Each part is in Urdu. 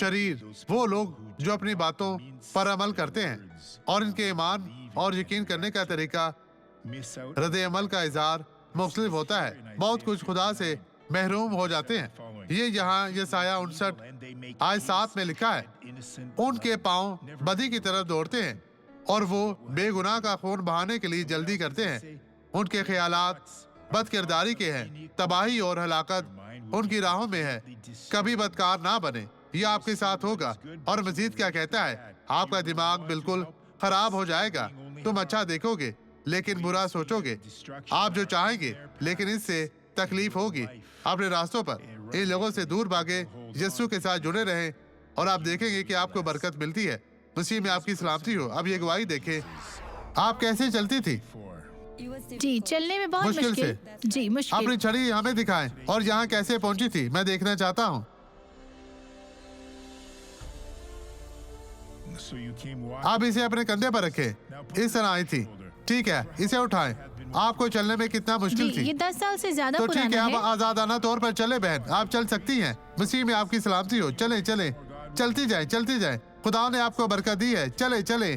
شریر وہ لوگ جو اپنی باتوں پر عمل کرتے ہیں اور ان کے ایمان اور یقین کرنے کا طریقہ رد عمل کا اظہار مختلف ہوتا ہے، بہت کچھ خدا سے محروم ہو جاتے ہیں۔ یہ یہاں یسایہ 59 آیت 7 میں لکھا ہے، ان کے پاؤں بدی کی طرف دوڑتے ہیں اور وہ بے گناہ کا خون بہانے کے لیے جلدی کرتے ہیں۔ ان کے خیالات بد کرداری کے ہیں، تباہی اور ہلاکت ان کی راہوں میں ہے۔ کبھی بدکار نہ بنے، یہ آپ کے ساتھ ہوگا۔ اور مزید کیا کہتا ہے، آپ کا دماغ بالکل خراب ہو جائے گا، تم اچھا دیکھو گے لیکن برا سوچو گے، آپ جو چاہیں گے لیکن اس سے تکلیف ہوگی۔ اپنے راستوں پر ان لوگوں سے دور بھاگے، یسوع کے ساتھ جڑے رہیں اور آپ دیکھیں گے کہ آپ کو برکت ملتی ہے۔ مسیح میں آپ کی سلامتی ہو۔ اب یہ گواہی دیکھیں، آپ کیسے چلتی تھی؟ جی چلنے میں بہت مشکل سے۔ جی مشکل۔ اپنی چھڑی ہمیں دکھائیں اور یہاں کیسے پہنچی تھی، میں دیکھنا چاہتا ہوں۔ آپ اسے اپنے کندھے پر رکھیں، اس طرح آئی تھی، ٹھیک ہے، اسے اٹھائیں۔ آپ کو چلنے میں کتنا مشکل تھی؟ یہ 10 سال سے زیادہ تو ٹھیک ہے، پرانا آپ ہے۔ آزادانہ طور پر چلے بہن، آپ چل سکتی ہیں۔ مسیح میں آپ کی سلامتی ہو، چلیں چلیں، چلتی جائیں چلتی جائیں، خدا نے آپ کو برکت دی ہے، چلیں چلیں۔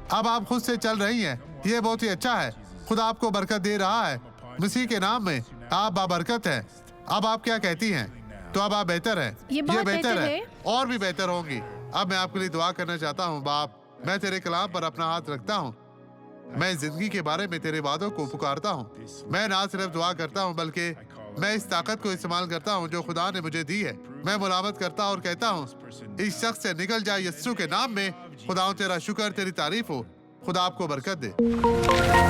اب آپ خود سے چل رہی ہیں، یہ بہت ہی اچھا ہے، خدا آپ کو برکت دے رہا ہے، مسیح کے نام میں آپ بابرکت ہیں۔ اب آپ کیا کہتی ہیں؟ تو اب آپ بہتر ہیں، یہ بہت بہتر ہے۔ اور بھی بہتر ہوں گی۔ اب میں آپ کے لیے دعا کرنا چاہتا ہوں۔ باپ، میں تیرے کلام پر اپنا ہاتھ رکھتا ہوں، میں زندگی کے بارے میں تیرے وعدوں کو پکارتا ہوں۔ میں نہ صرف دعا کرتا ہوں بلکہ میں اس طاقت کو استعمال کرتا ہوں جو خدا نے مجھے دی ہے۔ میں ملامت کرتا اور کہتا ہوں، اس شخص سے نکل جائے یسوع کے نام میں۔ خدا تیرا شکر، تیری تعریف ہو، خدا آپ کو برکت دے۔